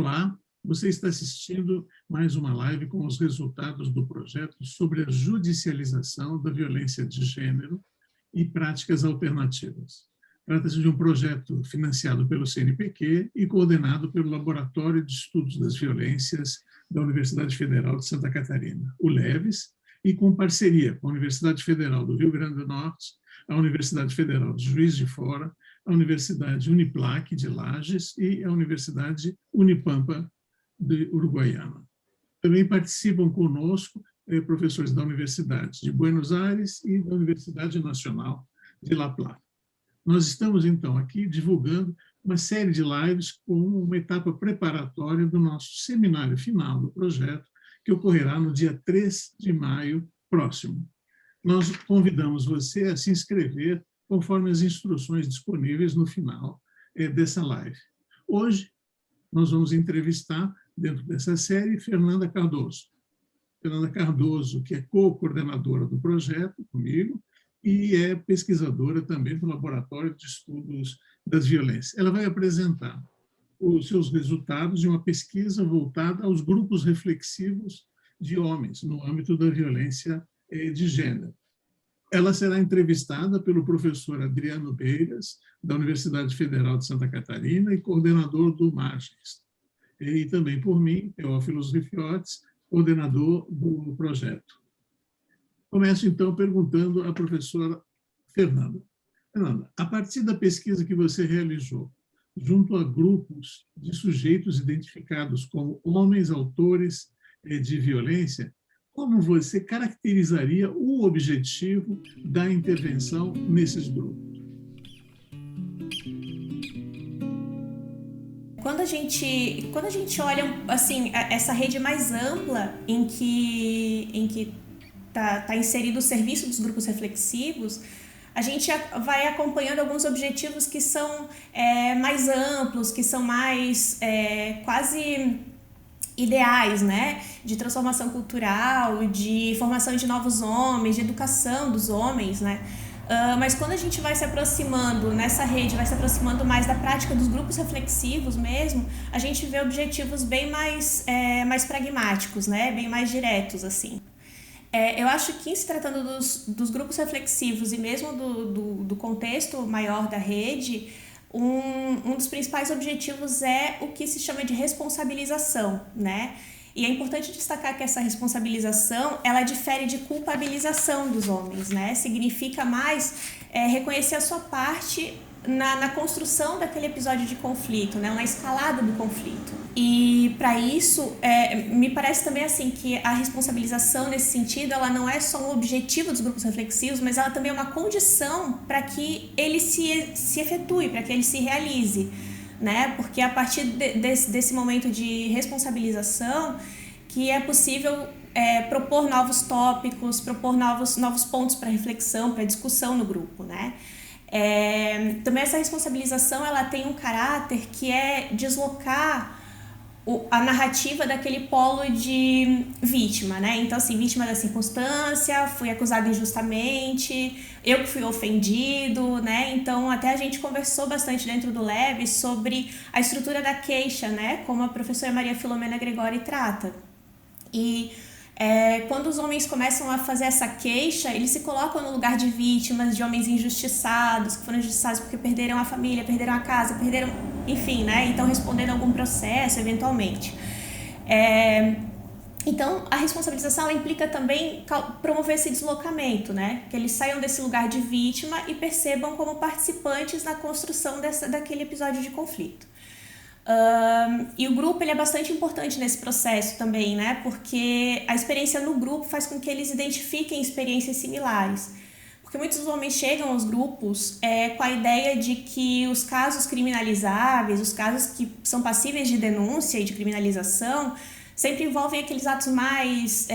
Olá, você está assistindo mais uma live com os resultados do projeto sobre a judicialização da violência de gênero e práticas alternativas. Trata-se de um projeto financiado pelo CNPq e coordenado pelo Laboratório de Estudos das Violências da Universidade Federal de Santa Catarina, o LEVES, e com parceria com a Universidade Federal do Rio Grande do Norte, a Universidade Federal de Juiz de Fora, a Universidade Uniplac de Lages e a Universidade Unipampa de Uruguaiana. Também participam conosco professores da Universidade de Buenos Aires e da Universidade Nacional de La Plata. Nós estamos, então, aqui divulgando uma série de lives com uma etapa preparatória do nosso seminário final do projeto, que ocorrerá no dia 3 de maio próximo. Nós convidamos você a se inscrever conforme as instruções disponíveis no final dessa live. Hoje, nós vamos entrevistar, dentro dessa série, Fernanda Cardoso. Fernanda Cardoso, que é co-coordenadora do projeto comigo e é pesquisadora também do Laboratório de Estudos das Violências. Ela vai apresentar os seus resultados de uma pesquisa voltada aos grupos reflexivos de homens no âmbito da violência de gênero. Ela será entrevistada pelo professor Adriano Beiras, da Universidade Federal de Santa Catarina e coordenador do Margens. E também por mim, Teófilos Rifiotes, coordenador do projeto. Começo, então, perguntando à professora Fernanda. Fernanda, a partir da pesquisa que você realizou, junto a grupos de sujeitos identificados como homens autores de violência, como você caracterizaria o objetivo da intervenção nesses grupos? Quando a gente olha assim essa rede mais ampla em que tá inserido o serviço dos grupos reflexivos, a gente vai acompanhando alguns objetivos que são mais amplos, que são mais quase ideais, né? De transformação cultural, de formação de novos homens, de educação dos homens, né? Mas quando a gente vai se aproximando nessa rede, vai se aproximando mais da prática dos grupos reflexivos mesmo, a gente vê objetivos bem mais pragmáticos, né? Bem mais diretos, assim. Eu acho que, em se tratando dos grupos reflexivos e mesmo do contexto maior da rede, um dos principais objetivos é o que se chama de responsabilização, né? E é importante destacar que essa responsabilização, ela difere de culpabilização dos homens, né? Significa mais reconhecer a sua parte na construção daquele episódio de conflito, né? Na escalada do conflito. E para isso, me parece também assim que a responsabilização nesse sentido, ela não é só um objetivo dos grupos reflexivos, mas ela também é uma condição para que ele se efetue, para que ele se realize, né? Porque a partir desse momento de responsabilização que é possível propor novos tópicos, propor novos pontos para reflexão, para discussão no grupo, né? Também essa responsabilização, ela tem um caráter que é deslocar a narrativa daquele polo de vítima, né? Então, assim, vítima da circunstância, fui acusado injustamente, eu que fui ofendido, né? Então, até a gente conversou bastante dentro do LEV sobre a estrutura da queixa, né? Como a professora Maria Filomena Gregori trata. E quando os homens começam a fazer essa queixa, eles se colocam no lugar de vítimas, de homens injustiçados, que foram injustiçados porque perderam a família, perderam a casa, perderam, enfim, né? Então respondendo a algum processo, eventualmente. Então, a responsabilização, ela implica também promover esse deslocamento, né? Que eles saiam desse lugar de vítima e percebam como participantes na construção daquele episódio de conflito. E o grupo, ele é bastante importante nesse processo também, né? Porque a experiência no grupo faz com que eles identifiquem experiências similares. Porque muitos homens chegam aos grupos com a ideia de que os casos criminalizáveis, os casos que são passíveis de denúncia e de criminalização, sempre envolvem aqueles atos mais...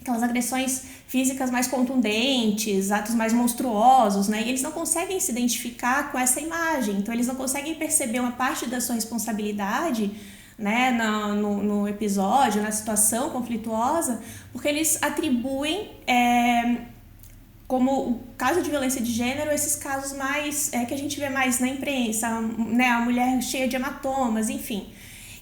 aquelas agressões físicas mais contundentes, atos mais monstruosos, né? E eles não conseguem se identificar com essa imagem, então eles não conseguem perceber uma parte da sua responsabilidade, né, no episódio, na situação conflituosa, porque eles atribuem, como o caso de violência de gênero, esses casos mais que a gente vê mais na imprensa, né, a mulher cheia de hematomas, enfim.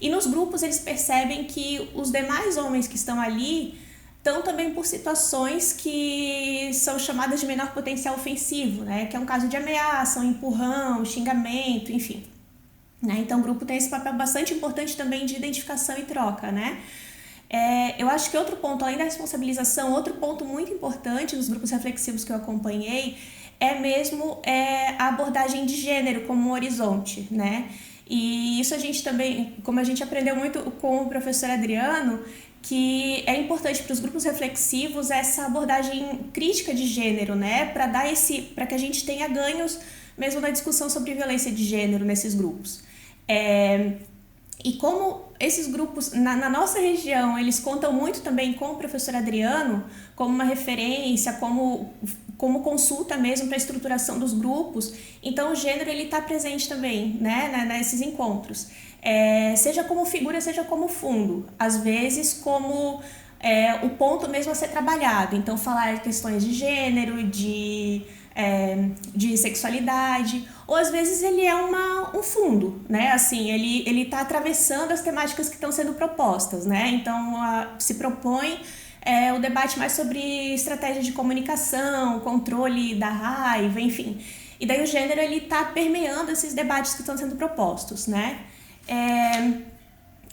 E nos grupos eles percebem que os demais homens que estão ali estão também por situações que são chamadas de menor potencial ofensivo, né? Que é um caso de ameaça, um empurrão, um xingamento, enfim. Né? Então o grupo tem esse papel bastante importante também de identificação e troca, né? Eu acho que outro ponto, além da responsabilização, outro ponto muito importante nos grupos reflexivos que eu acompanhei é mesmo a abordagem de gênero como um horizonte, né? E isso a gente também, como a gente aprendeu muito com o professor Adriano, que é importante para os grupos reflexivos essa abordagem crítica de gênero, né? Para que a gente tenha ganhos mesmo na discussão sobre violência de gênero nesses grupos. E como esses grupos, na nossa região, eles contam muito também com o professor Adriano como uma referência, como consulta mesmo para a estruturação dos grupos, então o gênero está presente também, né, nesses encontros. Seja como figura, seja como fundo, às vezes como o ponto mesmo a ser trabalhado, então falar questões de gênero, de sexualidade, ou às vezes ele é um fundo, né? Assim, ele está atravessando as temáticas que estão sendo propostas, né? Então, se propõe o debate mais sobre estratégia de comunicação, controle da raiva, enfim. E daí o gênero ele está permeando esses debates que estão sendo propostos, né?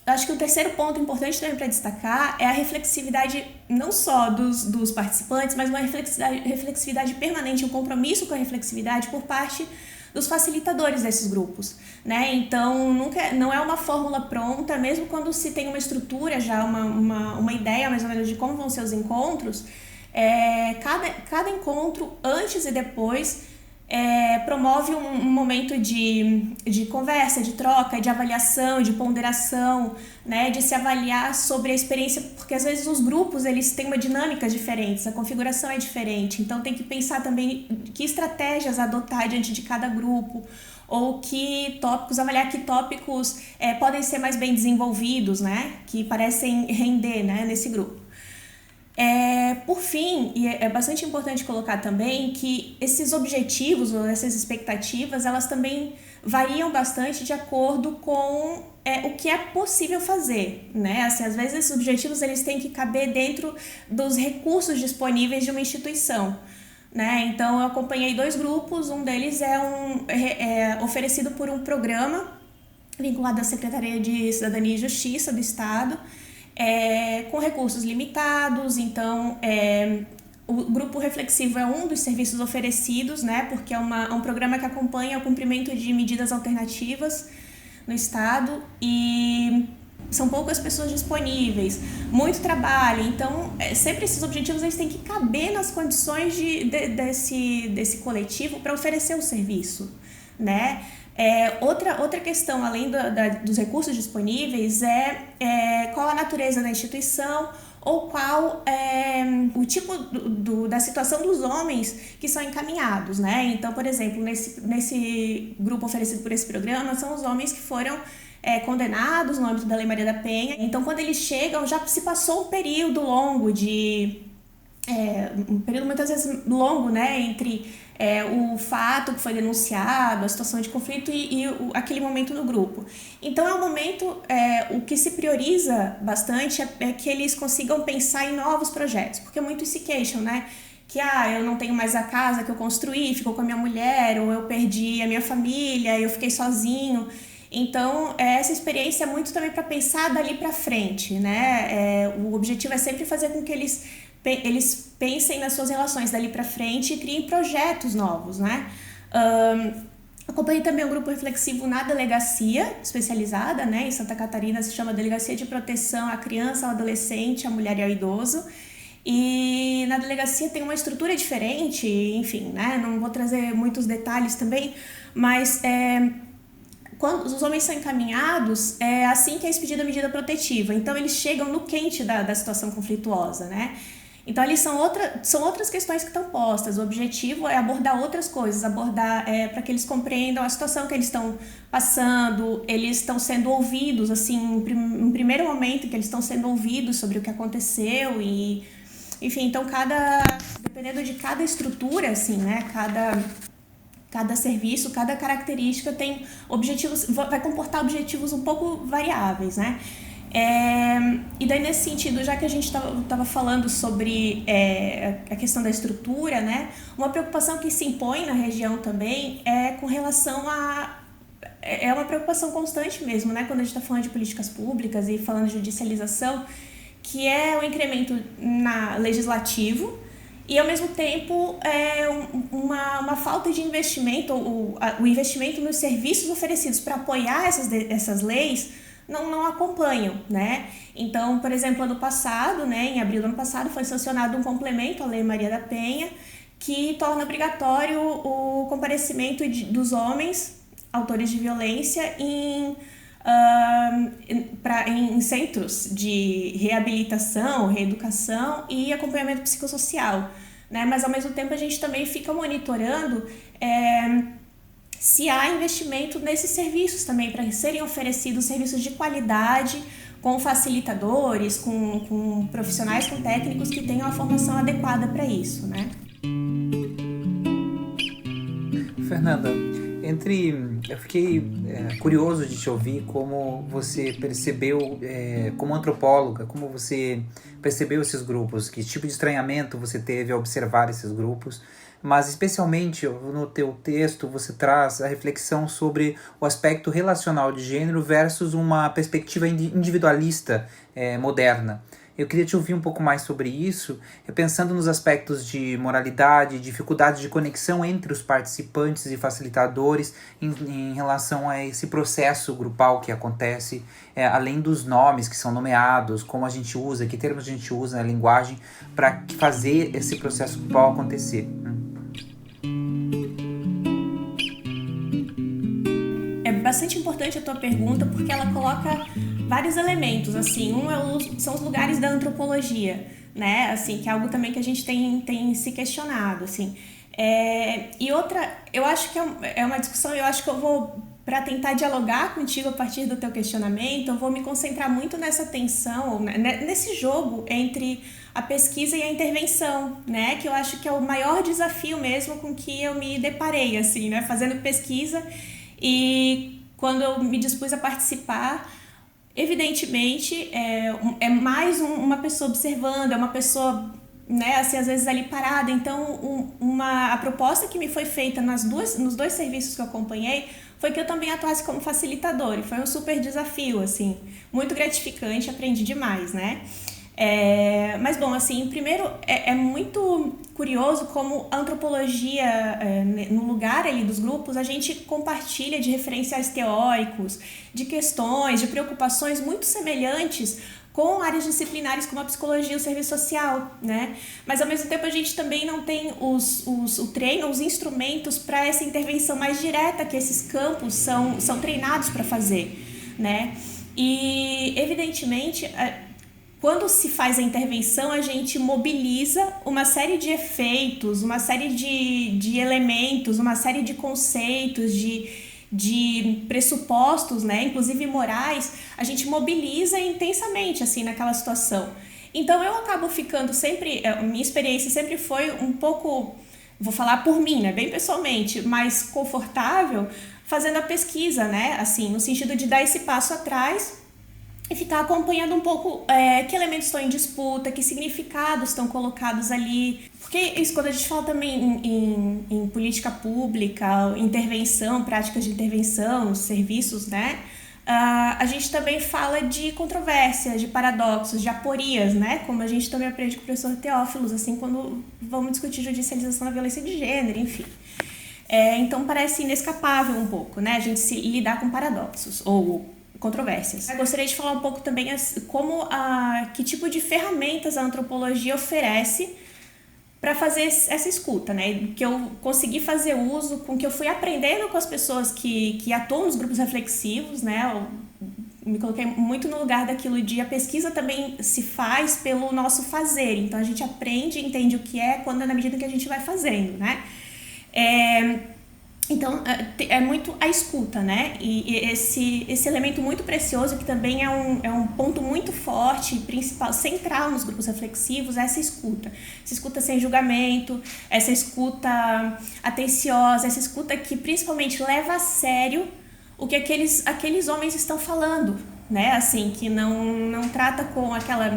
Acho que o terceiro ponto importante também para destacar é a reflexividade não só dos participantes, mas uma reflexividade permanente, um compromisso com a reflexividade por parte dos facilitadores desses grupos, né? Então, não é uma fórmula pronta, mesmo quando se tem uma estrutura já, uma ideia mais ou menos de como vão ser os encontros, cada encontro, antes e depois, promove um momento de conversa, de troca, de avaliação, de ponderação, né, de se avaliar sobre a experiência, porque às vezes os grupos eles têm uma dinâmica diferente, a configuração é diferente, então tem que pensar também que estratégias adotar diante de cada grupo, ou avaliar que tópicos podem ser mais bem desenvolvidos, né, que parecem render, né, nesse grupo. Por fim, e é bastante importante colocar também que esses objetivos ou essas expectativas, elas também variam bastante de acordo com o que é possível fazer, né? Assim, às vezes esses objetivos eles têm que caber dentro dos recursos disponíveis de uma instituição, né? Então eu acompanhei 2 grupos, um deles é oferecido por um programa vinculado à Secretaria de Cidadania e Justiça do Estado, com recursos limitados, então o grupo reflexivo é um dos serviços oferecidos, né, porque é um programa que acompanha o cumprimento de medidas alternativas no Estado e são poucas pessoas disponíveis, muito trabalho, então sempre esses objetivos eles têm que caber nas condições desse coletivo para oferecer o serviço, né? Outra questão, além dos recursos disponíveis, qual a natureza da instituição ou qual o tipo da situação dos homens que são encaminhados, né? Então, por exemplo, nesse grupo oferecido por esse programa, são os homens que foram condenados no âmbito da Lei Maria da Penha. Então, quando eles chegam, já se passou um período longo um período muitas vezes longo, né, entre o fato que foi denunciado, a situação de conflito e aquele momento no grupo. Então é um momento, o que se prioriza bastante é que eles consigam pensar em novos projetos, porque muitos se queixam, né, que eu não tenho mais a casa que eu construí, ficou com a minha mulher, ou eu perdi a minha família, eu fiquei sozinho. Então, essa experiência é muito também para pensar dali para frente, né? O objetivo é sempre fazer com que eles pensem nas suas relações dali para frente e criem projetos novos, né? Acompanhei também um grupo reflexivo na delegacia especializada, né? Em Santa Catarina se chama Delegacia de Proteção à Criança, ao Adolescente, à Mulher e ao Idoso. E na delegacia tem uma estrutura diferente, enfim, né? Não vou trazer muitos detalhes também, mas quando os homens são encaminhados, é assim que é expedida a medida protetiva. Então, eles chegam no quente da situação conflituosa, né? Então, ali são outras questões que estão postas. O objetivo é abordar outras coisas, para que eles compreendam a situação que eles estão passando, eles estão sendo ouvidos, assim, em primeiro momento que eles estão sendo ouvidos sobre o que aconteceu e, enfim, então dependendo de cada estrutura, assim, né, cada serviço, cada característica tem objetivos, vai comportar objetivos um pouco variáveis, né? E daí, nesse sentido, já que a gente estava falando sobre a questão da estrutura, né, uma preocupação que se impõe na região também é com relação a... É uma preocupação constante mesmo, né, quando a gente está falando de políticas públicas e falando de judicialização, que é o incremento legislativo e, ao mesmo tempo, uma falta de investimento, o investimento nos serviços oferecidos para apoiar essas leis não acompanham, né? Então, por exemplo, ano passado, né, em abril do ano passado, foi sancionado um complemento à Lei Maria da Penha, que torna obrigatório o comparecimento dos homens autores de violência em centros de reabilitação, reeducação e acompanhamento psicossocial, né? Mas, ao mesmo tempo, a gente também fica monitorando se há investimento nesses serviços também, para serem oferecidos serviços de qualidade, com facilitadores, com profissionais, com técnicos que tenham a formação adequada para isso, né? Fernanda, eu fiquei curioso de te ouvir como você percebeu, como antropóloga, como você percebeu esses grupos, que tipo de estranhamento você teve ao observar esses grupos, mas especialmente no teu texto você traz a reflexão sobre o aspecto relacional de gênero versus uma perspectiva individualista moderna. Eu queria te ouvir um pouco mais sobre isso, pensando nos aspectos de moralidade, dificuldade de conexão entre os participantes e facilitadores em relação a esse processo grupal que acontece, além dos nomes que são nomeados, como a gente usa, que termos a gente usa na linguagem para fazer esse processo grupal acontecer. É bastante importante a tua pergunta, porque ela coloca vários elementos, assim, são os lugares da antropologia, né, assim, que é algo também que a gente tem se questionado, assim, e outra, eu acho que é uma discussão, eu acho que eu vou, para tentar dialogar contigo a partir do teu questionamento, eu vou me concentrar muito nessa tensão, nesse jogo entre a pesquisa e a intervenção, né, que eu acho que é o maior desafio mesmo com que eu me deparei, assim, né, fazendo pesquisa, e quando eu me dispus a participar, evidentemente, é mais uma pessoa observando, é uma pessoa, né, assim, às vezes ali parada. Então, a proposta que me foi feita nos dois serviços que eu acompanhei foi que eu também atuasse como facilitador, e foi um super desafio, assim, muito gratificante, aprendi demais, né? Mas, bom, assim, primeiro, é muito curioso como a antropologia, no lugar ali dos grupos, a gente compartilha de referenciais teóricos, de questões, de preocupações muito semelhantes com áreas disciplinares como a psicologia e o serviço social, né? Mas, ao mesmo tempo, a gente também não tem o treino, os instrumentos para essa intervenção mais direta que esses campos são treinados para fazer, né? E, evidentemente, quando se faz a intervenção, a gente mobiliza uma série de efeitos, uma série de elementos, uma série de conceitos, de pressupostos, né, inclusive morais, a gente mobiliza intensamente, assim, naquela situação. Então, eu acabo ficando sempre, minha experiência sempre foi um pouco, vou falar por mim, né, bem pessoalmente, mais confortável fazendo a pesquisa, né, assim, no sentido de dar esse passo atrás e ficar acompanhando um pouco que elementos estão em disputa, que significados estão colocados ali. Porque isso, quando a gente fala também em política pública, intervenção, práticas de intervenção, serviços, né? A gente também fala de controvérsias, de paradoxos, de aporias, né? Como a gente também aprende com o professor Teófilos, assim, quando vamos discutir judicialização da violência de gênero, enfim. Então parece inescapável um pouco, né? A gente se lidar com paradoxos, ou controvérsias. Eu gostaria de falar um pouco também que tipo de ferramentas a antropologia oferece para fazer essa escuta, né? Que eu consegui fazer uso, com que eu fui aprendendo com as pessoas que atuam nos grupos reflexivos, né? Eu me coloquei muito no lugar daquilo de a pesquisa também se faz pelo nosso fazer. Então a gente aprende e entende o que é na medida que a gente vai fazendo, né? Então, é muito a escuta, né? E esse elemento muito precioso, que também é um ponto muito forte, principal, central nos grupos reflexivos, é essa escuta. Essa escuta sem julgamento, essa escuta atenciosa, essa escuta que principalmente leva a sério o que aqueles homens estão falando, né? Assim, que não trata com aquela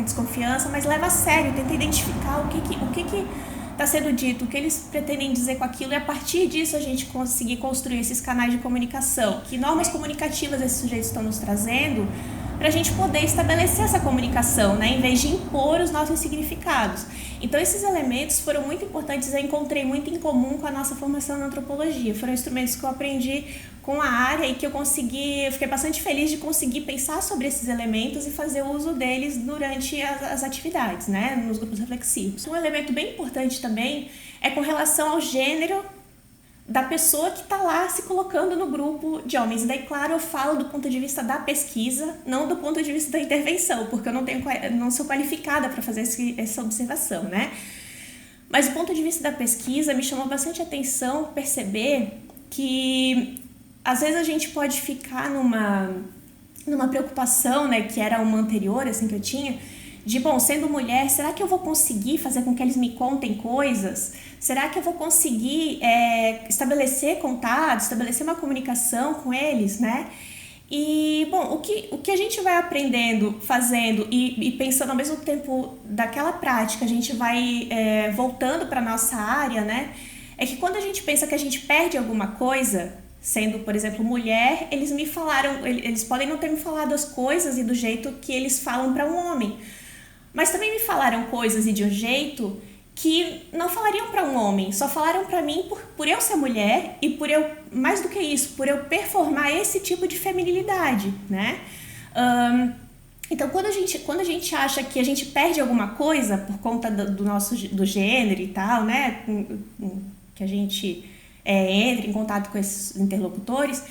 desconfiança, mas leva a sério, tenta identificar o que está sendo dito, o que eles pretendem dizer com aquilo, e a partir disso a gente conseguir construir esses canais de comunicação. Que normas comunicativas esses sujeitos estão nos trazendo para a gente poder estabelecer essa comunicação, né, em vez de impor os nossos significados. Então, esses elementos foram muito importantes, eu encontrei muito em comum com a nossa formação na antropologia. Foram instrumentos que eu aprendi com a área e que eu fiquei bastante feliz de conseguir pensar sobre esses elementos e fazer uso deles durante as atividades, né, nos grupos reflexivos. Um elemento bem importante também é com relação ao gênero da pessoa que está lá se colocando no grupo de homens. E daí, claro, eu falo do ponto de vista da pesquisa, não do ponto de vista da intervenção, porque eu não sou qualificada para fazer essa observação, né? Mas do ponto de vista da pesquisa, me chamou bastante atenção perceber que às vezes a gente pode ficar numa preocupação, né, que era uma anterior, assim, que eu tinha, de, bom, sendo mulher, será que eu vou conseguir fazer com que eles me contem coisas? Será que eu vou conseguir estabelecer contato, estabelecer uma comunicação com eles, né? E, bom, o que a gente vai aprendendo, fazendo e pensando ao mesmo tempo daquela prática, a gente vai voltando para a nossa área, né? É que quando a gente pensa que a gente perde alguma coisa, sendo, por exemplo, mulher, eles podem não ter me falado as coisas e do jeito que eles falam para um homem, mas também me falaram coisas e de um jeito que não falariam para um homem, só falaram para mim por eu ser mulher e por eu, mais do que isso, por eu performar esse tipo de feminilidade, né? Então, quando a gente acha que a gente perde alguma coisa por conta do gênero e tal, né? Que a gente entra em contato com esses interlocutores,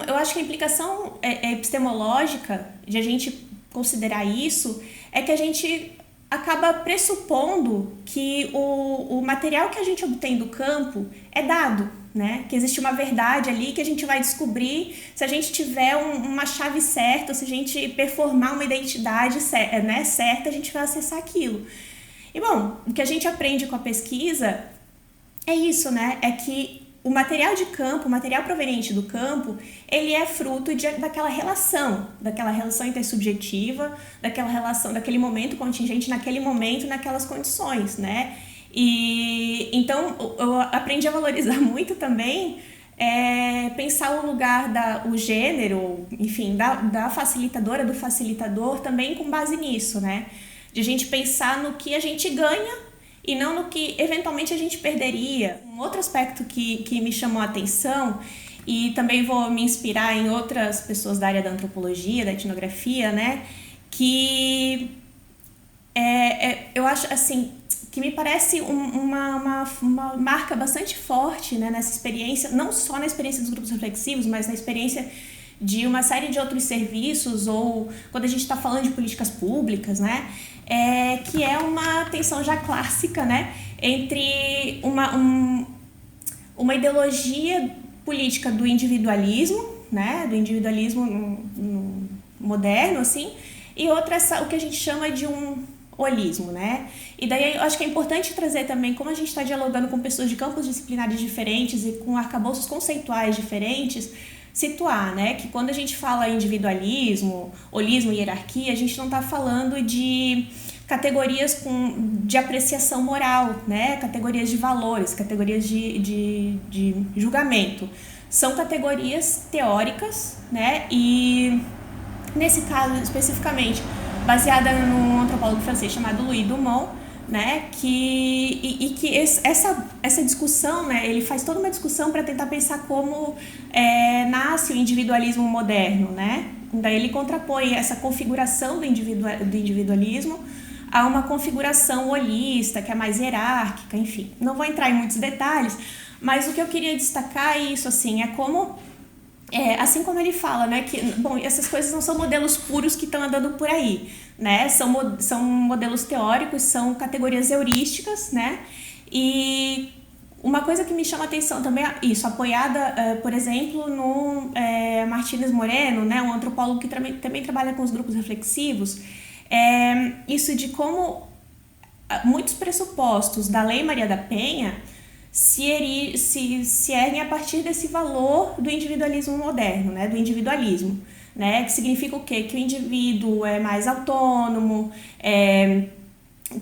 eu acho que a implicação epistemológica de a gente considerar isso é que a gente acaba pressupondo que o material que a gente obtém do campo é dado, né? Que existe uma verdade ali que a gente vai descobrir se a gente tiver uma chave certa, se a gente performar uma identidade certa, a gente vai acessar aquilo. E, bom, o que a gente aprende com a pesquisa é isso, né? É que o material de campo, o material proveniente do campo, ele é fruto daquela relação intersubjetiva, daquela relação, daquele momento contingente, naquele momento, naquelas condições, né? E então eu aprendi a valorizar muito também pensar o lugar o gênero, enfim, da facilitadora, do facilitador, também com base nisso, né? De a gente pensar no que a gente ganha e não no que eventualmente a gente perderia. Um outro aspecto que me chamou a atenção, e também vou me inspirar em outras pessoas da área da antropologia, da etnografia, né, que eu acho assim, que me parece uma marca bastante forte, né, nessa experiência, não só na experiência dos grupos reflexivos, mas na experiência de uma série de outros serviços, ou quando a gente está falando de políticas públicas, né, que é uma tensão já clássica, né, entre uma ideologia política do individualismo, né, do individualismo moderno, assim, e outra, o que a gente chama de um holismo, né? E daí eu acho que é importante trazer também, como a gente está dialogando com pessoas de campos disciplinares diferentes e com arcabouços conceituais diferentes, situar, né, que quando a gente fala individualismo, holismo e hierarquia, a gente não está falando de categorias de apreciação moral, né, categorias de valores, categorias de julgamento. São categorias teóricas, né, e nesse caso especificamente baseada num antropólogo francês chamado Louis Dumont, né, que essa discussão, né, ele faz toda uma discussão para tentar pensar como nasce o individualismo moderno, né? Daí ele contrapõe essa configuração do individualismo a uma configuração holista, que é mais hierárquica, enfim. Não vou entrar em muitos detalhes, mas o que eu queria destacar é isso, assim, é como assim como ele fala, né, que, bom, essas coisas não são modelos puros que estão andando por aí, né, são modelos teóricos, são categorias heurísticas, né, e Uma coisa que me chama a atenção também é isso, apoiada, por exemplo, no Martínez Moreno, né, um antropólogo que também trabalha com os grupos reflexivos, isso de como muitos pressupostos da Lei Maria da Penha se erguem a partir desse valor do individualismo moderno, né, do individualismo, né, que significa o quê? Que o indivíduo é mais autônomo,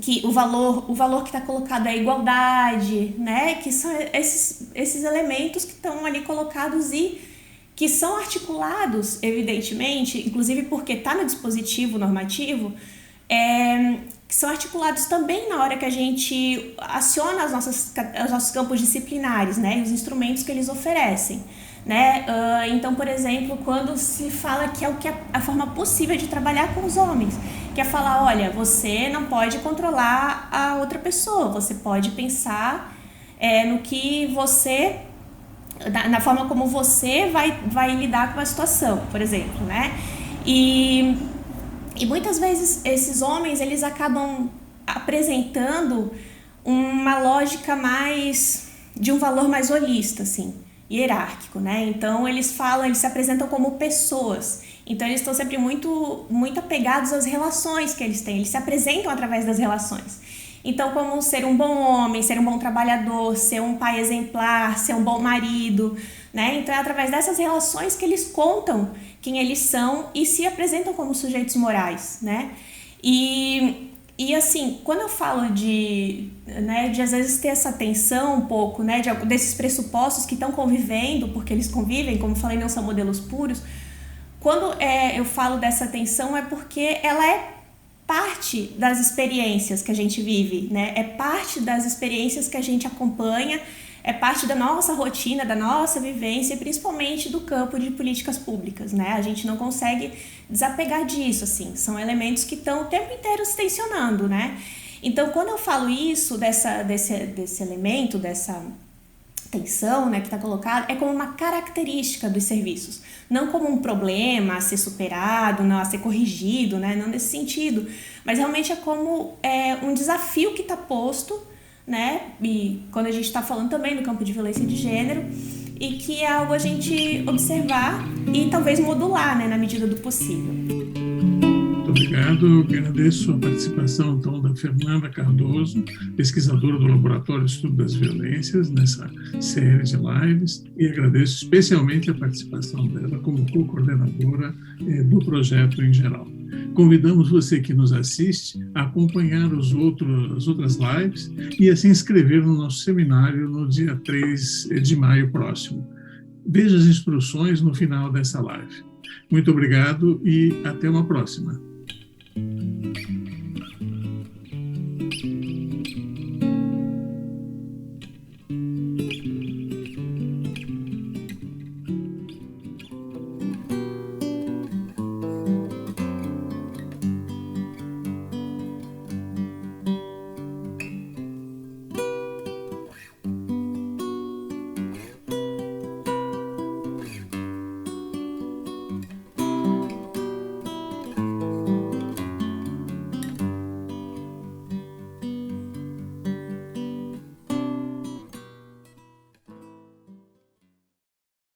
que o valor que está colocado é a igualdade, né? Que são esses elementos que estão ali colocados e que são articulados, evidentemente, inclusive porque está no dispositivo normativo, que são articulados também na hora que a gente aciona os nossos campos disciplinares, né? E os instrumentos que eles oferecem. Né? Então, por exemplo, quando se fala que é a forma possível de trabalhar com os homens, que é falar, olha, você não pode controlar a outra pessoa, você pode pensar no que você, na forma como você vai lidar com a situação, por exemplo, né? E muitas vezes esses homens, eles acabam apresentando uma lógica de um valor mais holista, assim, hierárquico, né? Então eles se apresentam como pessoas. Então eles estão sempre muito apegados às relações que eles têm. Eles se apresentam através das relações. Então, como ser um bom homem, ser um bom trabalhador, ser um pai exemplar, ser um bom marido, né? Então é através dessas relações que eles contam quem eles são e se apresentam como sujeitos morais, né? E assim, quando eu falo de às vezes ter essa tensão um pouco, né, desses pressupostos que estão convivendo, porque eles convivem, como eu falei, não são modelos puros, quando eu falo dessa tensão é porque ela é parte das experiências que a gente vive, né? É parte das experiências que a gente acompanha, é parte da nossa rotina, da nossa vivência, principalmente do campo de políticas públicas, né? A gente não consegue desapegar disso, assim. São elementos que estão o tempo inteiro se tensionando, né? Então, quando eu falo isso, desse elemento, dessa tensão, né, que está colocado, é como uma característica dos serviços, não como um problema a ser superado, não a ser corrigido, né? Não nesse sentido, mas realmente é como um desafio que está posto, né? E quando a gente está falando também do campo de violência de gênero, e que é algo a gente observar e talvez modular, né, na medida do possível. Muito obrigado. Agradeço a participação, então, da Fernanda Cardoso, pesquisadora do Laboratório de Estudo das Violências, nessa série de lives, e agradeço especialmente a participação dela como co-coordenadora do projeto em geral. Convidamos você que nos assiste a acompanhar as outras lives e a se inscrever no nosso seminário no dia 3 de maio próximo. Veja as instruções no final dessa live. Muito obrigado e até uma próxima.